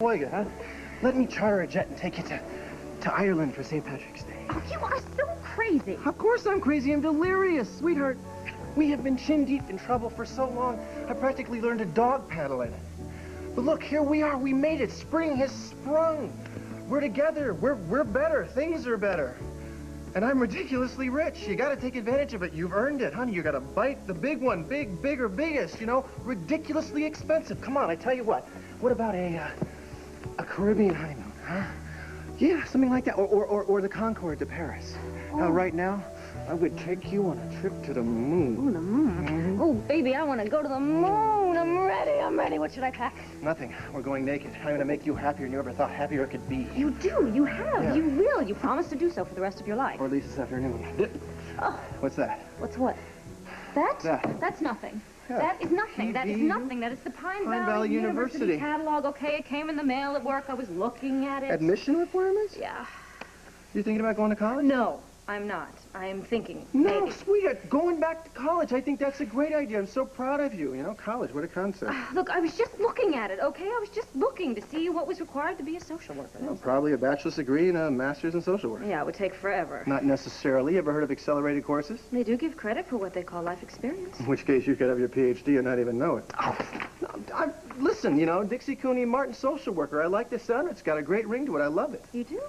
Boyga, huh? Let me charter a jet and take you to Ireland for St. Patrick's Day. Oh, you are so crazy. Of course I'm crazy. I'm delirious, sweetheart. We have been chin deep in trouble for so long, I practically learned to dog paddle in it. But look, here we are. We made it. Spring has sprung. We're together. We're better. Things are better. And I'm ridiculously rich. You got to take advantage of it. You've earned it, honey. You got to bite the big one. Big, bigger, biggest, you know? Ridiculously expensive. Come on, I tell you what. What about a Caribbean honeymoon, huh? Yeah, something like that. Or the Concorde to Paris. Oh. Right now, I would take you on a trip to the moon. Oh, the moon. Mm-hmm. Oh, baby, I want to go to the moon. I'm ready. What should I pack? Nothing. We're going naked. I'm going to make you happier than you ever thought happier could be. You do. You have. Yeah. You will. You promised to do so for the rest of your life. Or at least this afternoon. Oh. What's that? What's what? That? That. That's nothing. Yeah. That is nothing. That is PV? nothing. That is the Pine Valley Valley University. catalog. Okay, it came in the mail at work. I was looking at it. Admission requirements? Yeah. You thinking about going to college? No, I'm not. I am thinking. No, maybe. sweetheart, going back to college. I think that's a great idea. I'm so proud of you. You know, college, what a concept. Look, I was just looking at it, okay? I was just looking to see what was required to be a social worker. Well, probably a bachelor's degree and a master's in social work. Yeah, it would take forever. Not necessarily. Ever heard of accelerated courses? They do give credit for what they call life experience. In which case you could have your PhD and not even know it. Oh, listen, you know, Dixie, Cooney, Martin, social worker. I like the sound. It's got a great ring to it. I love it. You do?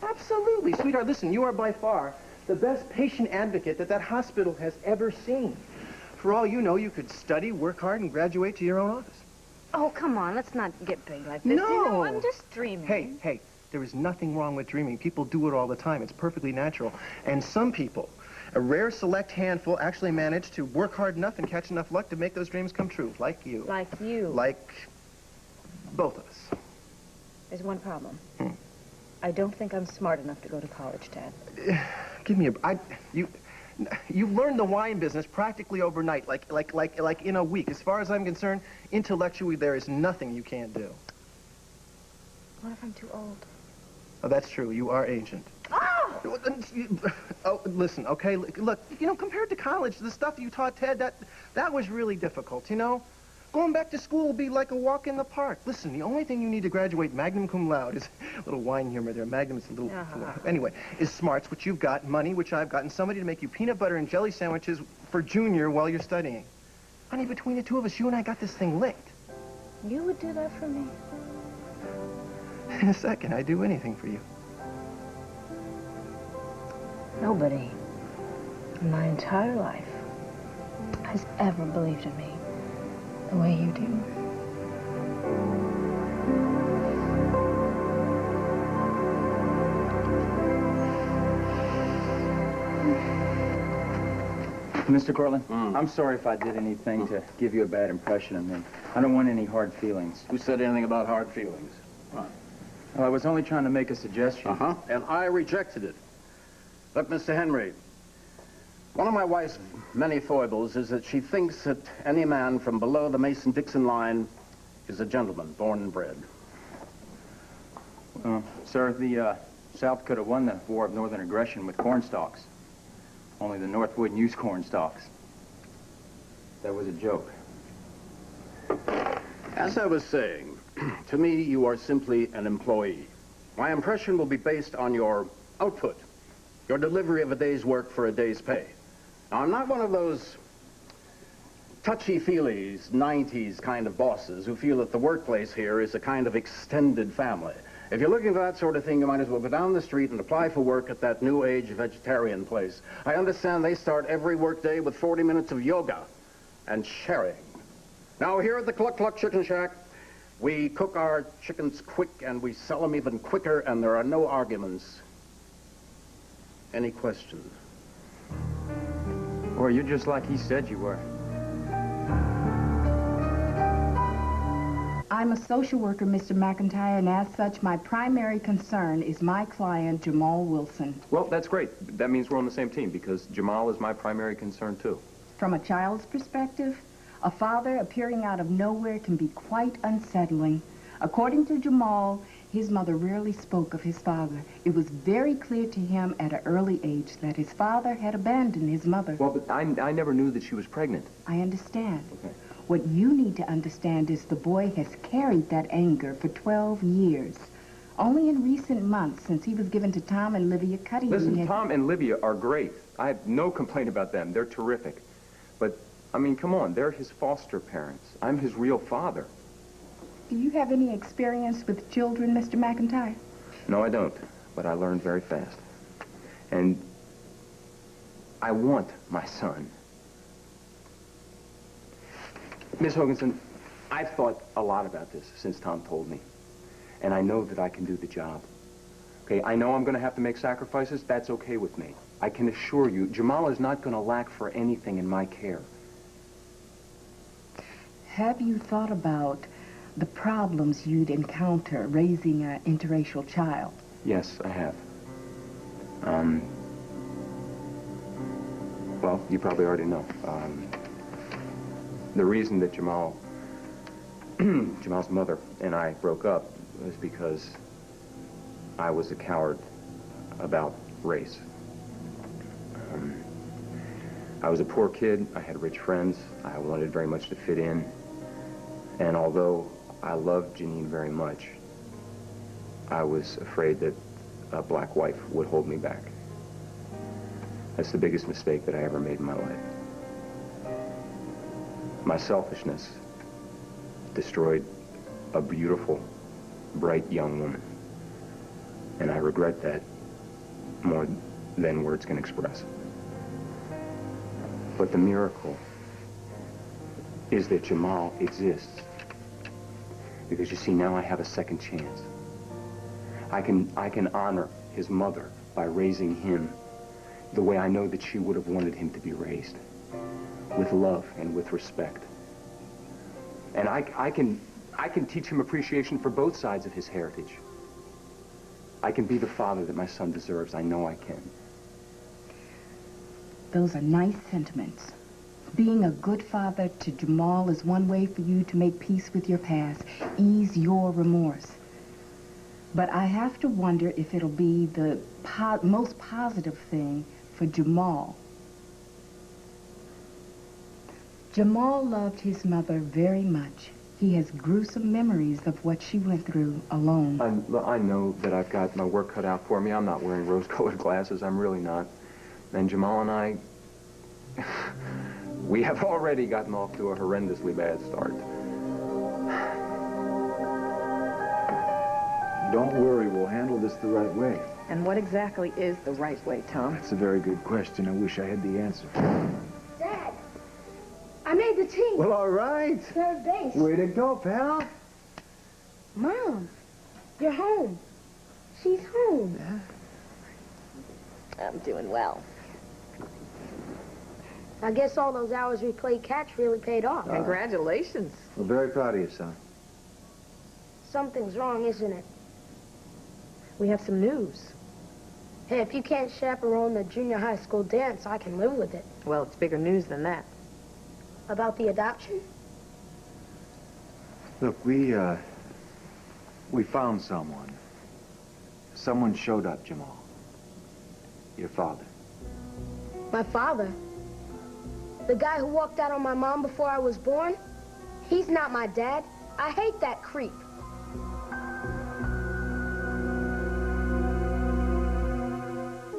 Absolutely. Sweetheart, listen, you are by far the best patient advocate that hospital has ever seen. For all you know, you could study, work hard, and graduate to your own office. Oh, come on. Let's not get big like this. No. You know, I'm just dreaming. Hey, there is nothing wrong with dreaming. People do it all the time. It's perfectly natural. And some people, a rare select handful, actually manage to work hard enough and catch enough luck to make those dreams come true. Like you. Like you. Like both of us. There's one problem. I don't think I'm smart enough to go to college, Dad. Give me you learned the wine business practically overnight, like in a week. As far as I'm concerned, intellectually, there is nothing you can't do. What if I'm too old? Oh, that's true. You are ancient. Oh! Oh, listen, okay? Look, you know, compared to college, the stuff you taught Ted, that was really difficult, you know? Going back to school will be like a walk in the park. Listen, the only thing you need to graduate magna cum laude is a little wine humor there. Magnum is a little... Anyway, is smarts, which you've got, money, which I've got, and somebody to make you peanut butter and jelly sandwiches for junior while you're studying. Honey, between the two of us, you and I got this thing licked. You would do that for me? In a second, I'd do anything for you. Nobody in my entire life has ever believed in me the way you do. Mr. Cortlandt, I'm sorry if I did anything to give you a bad impression of me. I don't want any hard feelings. Who said anything about hard feelings? What? Well, I was only trying to make a suggestion. And I rejected it. Look, Mr. Henry, one of my wife's many foibles is that she thinks that any man from below the Mason-Dixon line is a gentleman, born and bred. Sir, the South could have won the War of Northern Aggression with corn stalks. Only the North wouldn't use corn stalks. That was a joke. As I was saying, to me, you are simply an employee. My impression will be based on your output, your delivery of a day's work for a day's pay. Now, I'm not one of those touchy-feelies, 90s kind of bosses who feel that the workplace here is a kind of extended family. If you're looking for that sort of thing, you might as well go down the street and apply for work at that New Age vegetarian place. I understand they start every workday with 40 minutes of yoga and sharing. Now, here at the Cluck Cluck Chicken Shack, we cook our chickens quick and we sell them even quicker, and there are no arguments. Any questions? Or you're just like he said you were. I'm a social worker, Mr. McIntyre, and as such, my primary concern is my client, Jamal Wilson. Well, that's great. That means we're on the same team, because Jamal is my primary concern, too. From a child's perspective, a father appearing out of nowhere can be quite unsettling. According to Jamal, his mother rarely spoke of his father. It was very clear to him at an early age that his father had abandoned his mother. Well, but I never knew that she was pregnant. I understand. Okay. What you need to understand is the boy has carried that anger for 12 years. Only in recent months, since he was given to Tom and Livia Cudahy... Listen, Tom and Livia are great. I have no complaint about them. They're terrific. But, I mean, come on, they're his foster parents. I'm his real father. Do you have any experience with children, Mr. McIntyre? No, I don't. But I learned very fast. And I want my son. Miss Hoganson, I've thought a lot about this since Tom told me. And I know that I can do the job. Okay, I know I'm going to have to make sacrifices. That's okay with me. I can assure you, Jamal is not going to lack for anything in my care. Have you thought about the problems you'd encounter raising an interracial child? Yes, I have. Well, you probably already know. The reason that Jamal's mother and I broke up was because I was a coward about race. I was a poor kid. I had rich friends. I wanted very much to fit in. And although I loved Janine very much, I was afraid that a black wife would hold me back. That's the biggest mistake that I ever made in my life. My selfishness destroyed a beautiful, bright young woman. And I regret that more than words can express. But the miracle is that Jamal exists. Because you see, now I have a second chance. I can honor his mother by raising him the way I know that she would have wanted him to be raised. With love and with respect. And I can teach him appreciation for both sides of his heritage. I can be the father that my son deserves. I know I can. Those are nice sentiments. Being a good father to Jamal is one way for you to make peace with your past, ease your remorse. But I have to wonder if it'll be the most positive thing for Jamal. Jamal loved his mother very much. He has gruesome memories of what she went through alone. I know that I've got my work cut out for me. I'm not wearing rose-colored glasses. I'm really not. And Jamal and I, we have already gotten off to a horrendously bad start. Don't worry, we'll handle this the right way. And what exactly is the right way, Tom? That's a very good question. I wish I had the answer. Dad, I made the team. Well, all right. Third base. Way to go, pal. Mom, you're home. She's home. I'm doing well. I guess all those hours we played catch really paid off. Congratulations. We're very proud of you, son. Something's wrong, isn't it? We have some news. Hey, if you can't chaperone the junior high school dance, I can live with it. Well, it's bigger news than that. About the adoption? Look, we found someone. Someone showed up, Jamal. Your father. My father? The guy who walked out on my mom before I was born? He's not my dad. I hate that creep.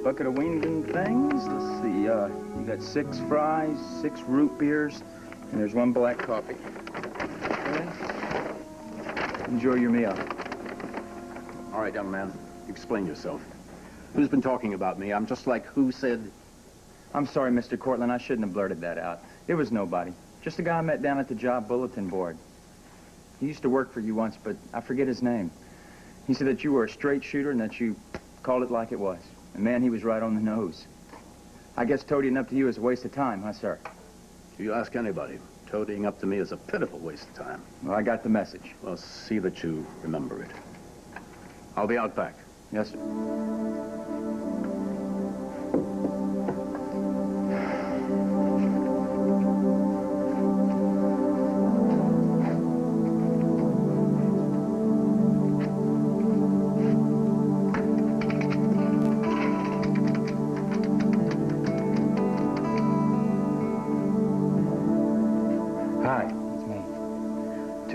Bucket of wings and things. Let's see, you got 6 fries, 6 root beers, and there's 1 black coffee. Okay? Enjoy your meal. All right, young man, explain yourself. Who's been talking about me? I'm just like who said... I'm sorry, Mr. Cortlandt, I shouldn't have blurted that out. It was nobody. Just a guy I met down at the job bulletin board. He used to work for you once, but I forget his name. He said that you were a straight shooter and that you called it like it was. And man, he was right on the nose. I guess toadying up to you is a waste of time, huh, sir? If you ask anybody, toadying up to me is a pitiful waste of time. Well, I got the message. Well, see that you remember it. I'll be out back. Yes, sir.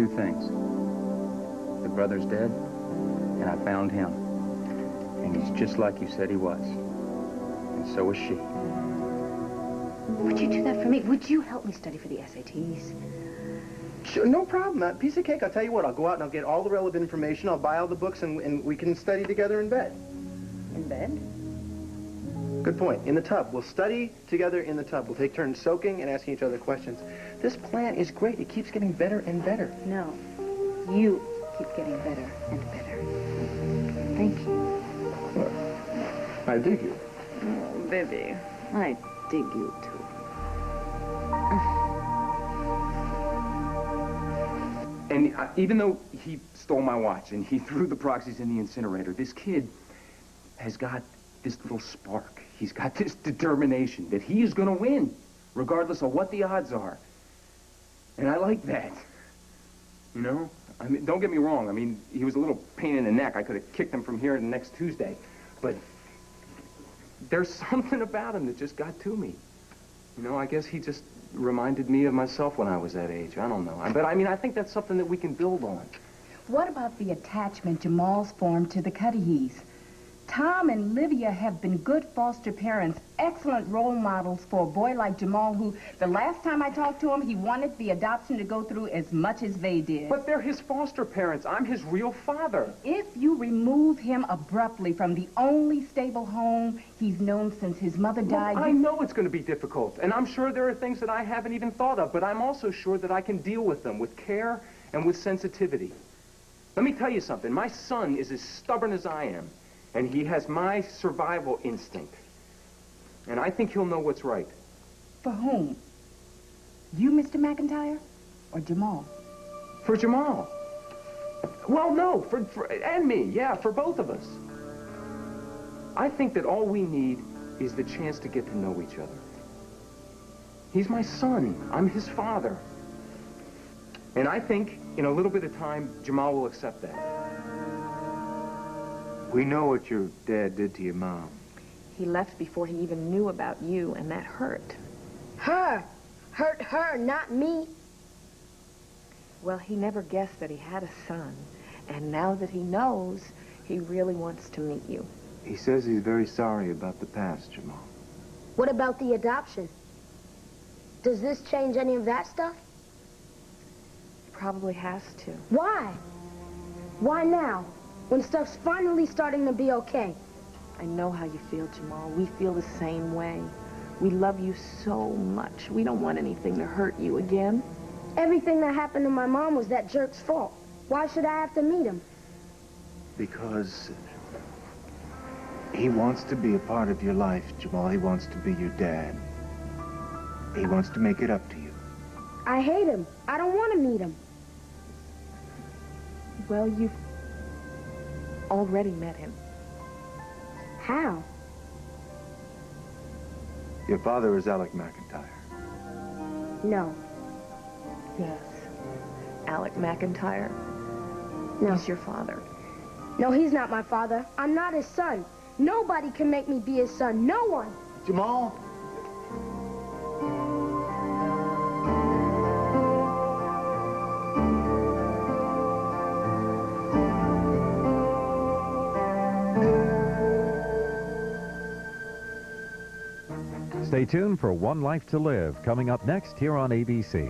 two things. The brother's dead, and I found him. And he's just like you said he was. And so is she. Would you do that for me? Would you help me study for the SATs? Sure, no problem. Piece of cake. I'll tell you what. I'll go out and I'll get all the relevant information. I'll buy all the books, and we can study together in bed. In bed? Good point. In the tub. We'll study together in the tub. We'll take turns soaking and asking each other questions. This plan is great. It keeps getting better and better. No. You keep getting better and better. Thank you. I dig you. Oh, baby. I dig you, too. And even though he stole my watch and he threw the proxies in the incinerator, this kid has got this little spark. He's got this determination that he is going to win, regardless of what the odds are. And I like that. You know? I mean, don't get me wrong. I mean, he was a little pain in the neck. I could have kicked him from here to next Tuesday. But there's something about him that just got to me. You know, I guess he just reminded me of myself when I was that age. I don't know. But, I mean, I think that's something that we can build on. What about the attachment Jamal's formed to the Cudahys? Tom and Livia have been good foster parents, excellent role models for a boy like Jamal, who, the last time I talked to him, he wanted the adoption to go through as much as they did. But they're his foster parents. I'm his real father. If you remove him abruptly from the only stable home he's known since his mother died... Well, I know it's going to be difficult, and I'm sure there are things that I haven't even thought of, but I'm also sure that I can deal with them with care and with sensitivity. Let me tell you something. My son is as stubborn as I am. And he has my survival instinct. And I think he'll know what's right. For whom? You, Mr. McIntyre? Or Jamal? For Jamal. Well, no, and me, yeah, for both of us. I think that all we need is the chance to get to know each other. He's my son. I'm his father. And I think in a little bit of time, Jamal will accept that. We know what your dad did to your mom. He left before he even knew about you, and that hurt. Her. Hurt her, not me. Well, he never guessed that he had a son. And now that he knows, he really wants to meet you. He says he's very sorry about the past, Jamal. What about the adoption? Does this change any of that stuff? Probably has to. Why? Why now? When stuff's finally starting to be okay. I know how you feel, Jamal. We feel the same way. We love you so much. We don't want anything to hurt you again. Everything that happened to my mom was that jerk's fault. Why should I have to meet him? Because he wants to be a part of your life, Jamal. He wants to be your dad. He wants to make it up to you. I hate him. I don't want to meet him. Well, you've already met him. How? Your father is Alec McIntyre. No. Yes. Alec McIntyre. No. He's your father. No, he's not my father. I'm not his son. Nobody can make me be his son. No one. Jamal? Stay tuned for One Life to Live, coming up next here on ABC.